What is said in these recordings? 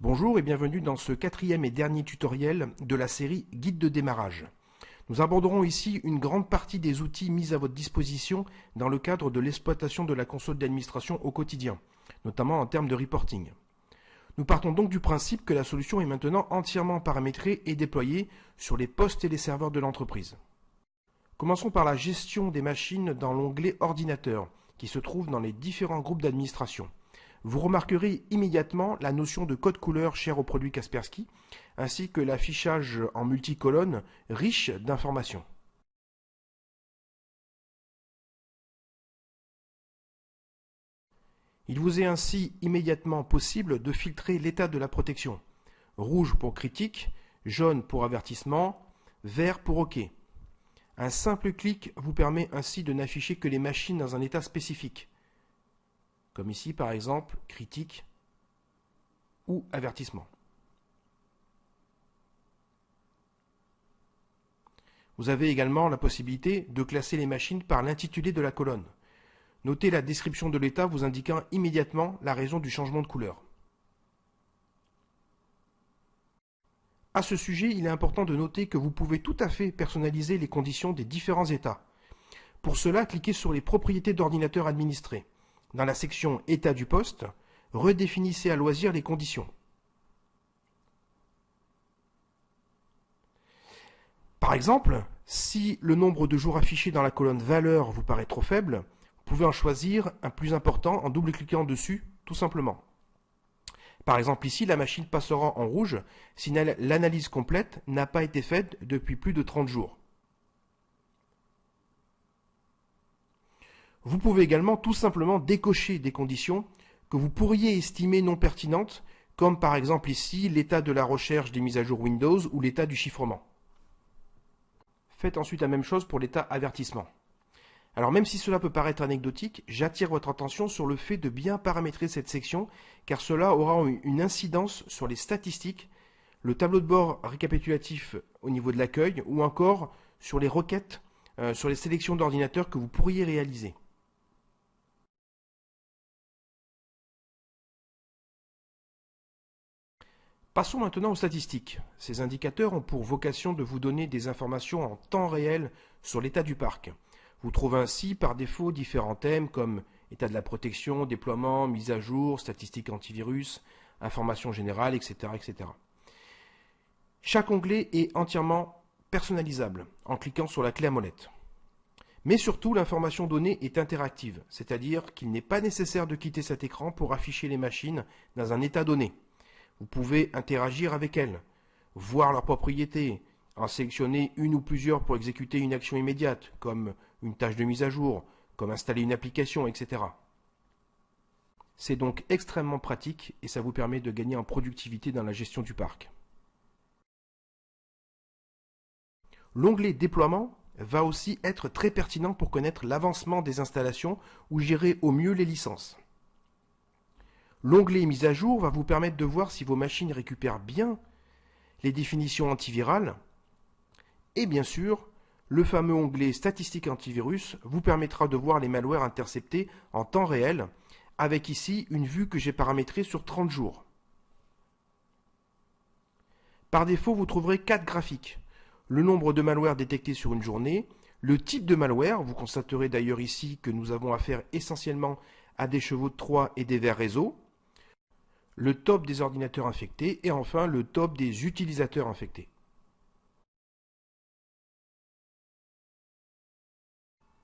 Bonjour et bienvenue dans ce quatrième et dernier tutoriel de la série Guide de démarrage. Nous aborderons ici une grande partie des outils mis à votre disposition dans le cadre de l'exploitation de la console d'administration au quotidien, notamment en termes de reporting. Nous partons donc du principe que la solution est maintenant entièrement paramétrée et déployée sur les postes et les serveurs de l'entreprise. Commençons par la gestion des machines dans l'onglet Ordinateur, qui se trouve dans les différents groupes d'administration. Vous remarquerez immédiatement la notion de code couleur chère au produit Kaspersky, ainsi que l'affichage en multicolonnes riche d'informations. Il vous est ainsi immédiatement possible de filtrer l'état de la protection. Rouge pour critique, jaune pour avertissement, vert pour OK. Un simple clic vous permet ainsi de n'afficher que les machines dans un état spécifique, comme ici par exemple critique ou avertissement. Vous avez également la possibilité de classer les machines par l'intitulé de la colonne. Notez la description de l'état vous indiquant immédiatement la raison du changement de couleur. À ce sujet, il est important de noter que vous pouvez tout à fait personnaliser les conditions des différents états. Pour cela, cliquez sur les propriétés d'ordinateur administrées. Dans la section État du poste, redéfinissez à loisir les conditions. Par exemple, si le nombre de jours affichés dans la colonne Valeur vous paraît trop faible, vous pouvez en choisir un plus important en double-cliquant dessus, tout simplement. Par exemple ici, la machine passera en rouge si l'analyse complète n'a pas été faite depuis plus de 30 jours. Vous pouvez également tout simplement décocher des conditions que vous pourriez estimer non pertinentes, comme par exemple ici l'état de la recherche des mises à jour Windows ou l'état du chiffrement. Faites ensuite la même chose pour l'état avertissement. Alors même si cela peut paraître anecdotique, j'attire votre attention sur le fait de bien paramétrer cette section, car cela aura une incidence sur les statistiques, le tableau de bord récapitulatif au niveau de l'accueil, ou encore sur les requêtes, sur les sélections d'ordinateurs que vous pourriez réaliser. Passons maintenant aux statistiques. Ces indicateurs ont pour vocation de vous donner des informations en temps réel sur l'état du parc. Vous trouvez ainsi par défaut différents thèmes comme état de la protection, déploiement, mise à jour, statistiques antivirus, informations générales, etc., etc. Chaque onglet est entièrement personnalisable en cliquant sur la clé à molette. Mais surtout, l'information donnée est interactive, c'est-à-dire qu'il n'est pas nécessaire de quitter cet écran pour afficher les machines dans un état donné. Vous pouvez interagir avec elles, voir leurs propriétés, en sélectionner une ou plusieurs pour exécuter une action immédiate, comme une tâche de mise à jour, comme installer une application, etc. C'est donc extrêmement pratique et ça vous permet de gagner en productivité dans la gestion du parc. L'onglet déploiement va aussi être très pertinent pour connaître l'avancement des installations ou gérer au mieux les licences. L'onglet mise à jour va vous permettre de voir si vos machines récupèrent bien les définitions antivirales. Et bien sûr, le fameux onglet statistiques antivirus vous permettra de voir les malwares interceptés en temps réel, avec ici une vue que j'ai paramétrée sur 30 jours. Par défaut, vous trouverez 4 graphiques. Le nombre de malwares détectés sur une journée, le type de malware, vous constaterez d'ailleurs ici que nous avons affaire essentiellement à des chevaux de Troie et des vers réseau, le top des ordinateurs infectés et enfin le top des utilisateurs infectés.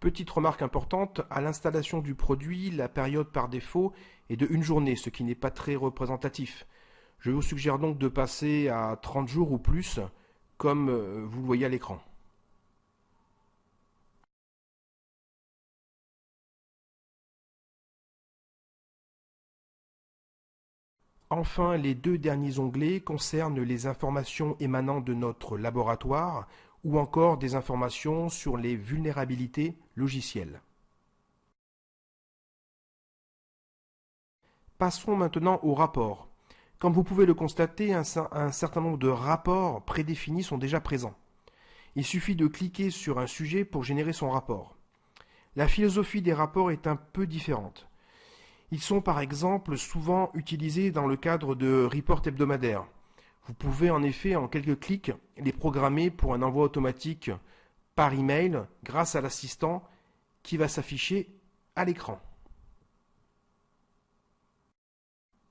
Petite remarque importante, à l'installation du produit, la période par défaut est de 1 journée, ce qui n'est pas très représentatif. Je vous suggère donc de passer à 30 jours ou plus, comme vous le voyez à l'écran. Enfin, les 2 derniers onglets concernent les informations émanant de notre laboratoire ou encore des informations sur les vulnérabilités logicielles. Passons maintenant aux rapports. Comme vous pouvez le constater, un certain nombre de rapports prédéfinis sont déjà présents. Il suffit de cliquer sur un sujet pour générer son rapport. La philosophie des rapports est un peu différente. Ils sont par exemple souvent utilisés dans le cadre de reports hebdomadaires. Vous pouvez en effet en quelques clics les programmer pour un envoi automatique par email grâce à l'assistant qui va s'afficher à l'écran.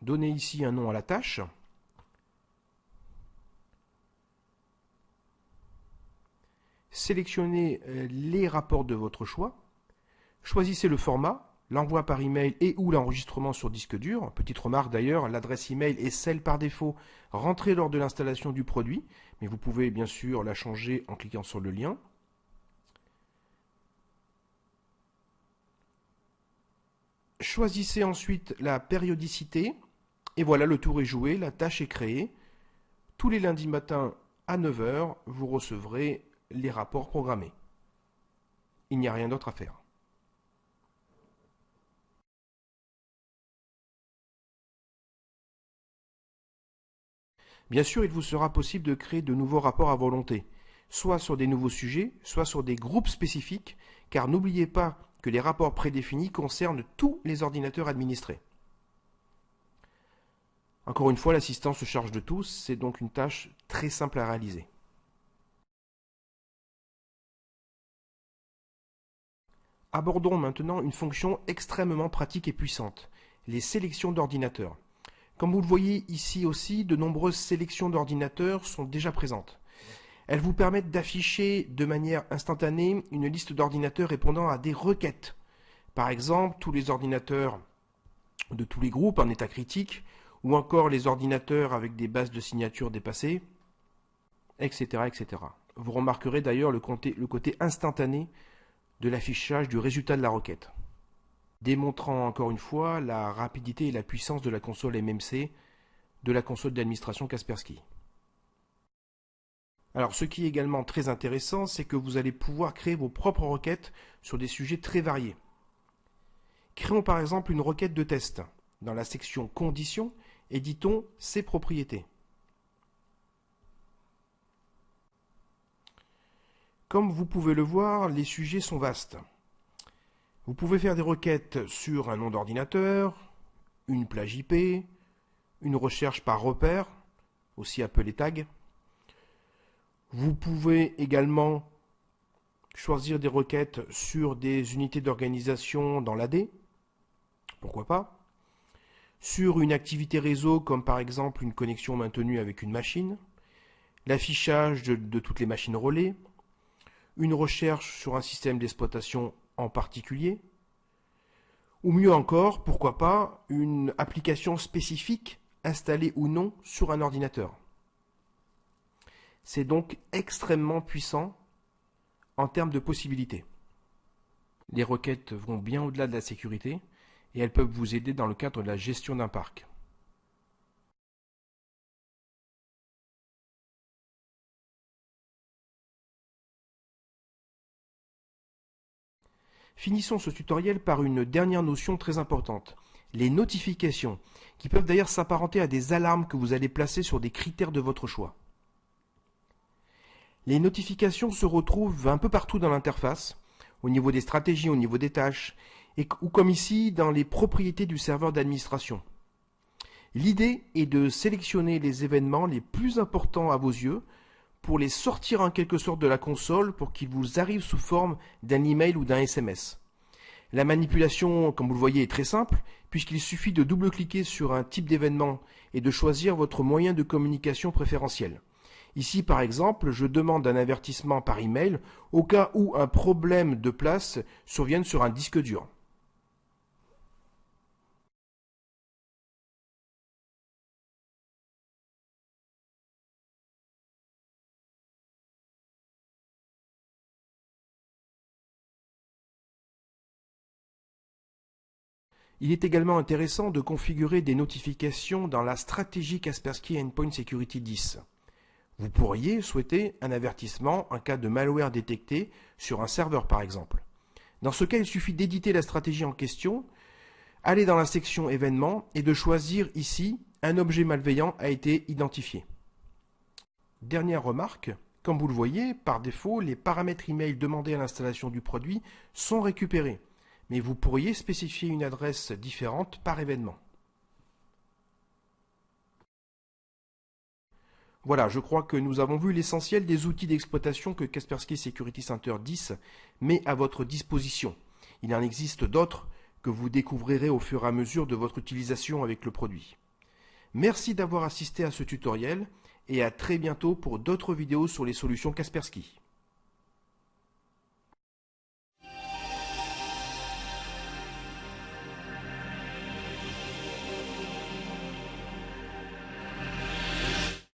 Donnez ici un nom à la tâche. Sélectionnez les rapports de votre choix. Choisissez le format, l'envoi par email et ou l'enregistrement sur disque dur. Petite remarque d'ailleurs, l'adresse email est celle par défaut rentrée lors de l'installation du produit, mais vous pouvez bien sûr la changer en cliquant sur le lien. Choisissez ensuite la périodicité et voilà, le tour est joué, la tâche est créée. Tous les lundis matins à 9 h, vous recevrez les rapports programmés. Il n'y a rien d'autre à faire. Bien sûr, il vous sera possible de créer de nouveaux rapports à volonté, soit sur des nouveaux sujets, soit sur des groupes spécifiques, car n'oubliez pas que les rapports prédéfinis concernent tous les ordinateurs administrés. Encore une fois, l'assistant se charge de tout, c'est donc une tâche très simple à réaliser. Abordons maintenant une fonction extrêmement pratique et puissante, les sélections d'ordinateurs. Comme vous le voyez ici aussi, de nombreuses sélections d'ordinateurs sont déjà présentes. Elles vous permettent d'afficher de manière instantanée une liste d'ordinateurs répondant à des requêtes. Par exemple, tous les ordinateurs de tous les groupes en état critique, ou encore les ordinateurs avec des bases de signatures dépassées, etc. etc. Vous remarquerez d'ailleurs le côté instantané de l'affichage du résultat de la requête, démontrant encore une fois la rapidité et la puissance de la console MMC, de la console d'administration Kaspersky. Alors ce qui est également très intéressant, c'est que vous allez pouvoir créer vos propres requêtes sur des sujets très variés. Créons par exemple une requête de test. Dans la section Conditions, éditons ses propriétés. Comme vous pouvez le voir, les sujets sont vastes. Vous pouvez faire des requêtes sur un nom d'ordinateur, une plage IP, une recherche par repère, aussi appelée tag. Vous pouvez également choisir des requêtes sur des unités d'organisation dans l'AD, pourquoi pas, sur une activité réseau comme par exemple une connexion maintenue avec une machine, l'affichage de toutes les machines relais, une recherche sur un système d'exploitation en particulier, ou mieux encore, pourquoi pas, une application spécifique installée ou non sur un ordinateur. C'est donc extrêmement puissant en termes de possibilités. Les requêtes vont bien au-delà de la sécurité et elles peuvent vous aider dans le cadre de la gestion d'un parc. Finissons ce tutoriel par une dernière notion très importante, les notifications, qui peuvent d'ailleurs s'apparenter à des alarmes que vous allez placer sur des critères de votre choix. Les notifications se retrouvent un peu partout dans l'interface, au niveau des stratégies, au niveau des tâches, ou comme ici, dans les propriétés du serveur d'administration. L'idée est de sélectionner les événements les plus importants à vos yeux pour les sortir en quelque sorte de la console pour qu'ils vous arrivent sous forme d'un email ou d'un SMS. La manipulation, comme vous le voyez, est très simple, puisqu'il suffit de double-cliquer sur un type d'événement et de choisir votre moyen de communication préférentiel. Ici, par exemple, je demande un avertissement par email au cas où un problème de place survienne sur un disque dur. Il est également intéressant de configurer des notifications dans la stratégie Kaspersky Endpoint Security 10. Vous pourriez souhaiter un avertissement en cas de malware détecté sur un serveur par exemple. Dans ce cas, il suffit d'éditer la stratégie en question, aller dans la section événements et de choisir ici un objet malveillant a été identifié. Dernière remarque, comme vous le voyez, par défaut, les paramètres email demandés à l'installation du produit sont récupérés. mais vous pourriez spécifier une adresse différente par événement. Voilà, je crois que nous avons vu l'essentiel des outils d'exploitation que Kaspersky Security Center 10 met à votre disposition. Il en existe d'autres que vous découvrirez au fur et à mesure de votre utilisation avec le produit. Merci d'avoir assisté à ce tutoriel et à très bientôt pour d'autres vidéos sur les solutions Kaspersky.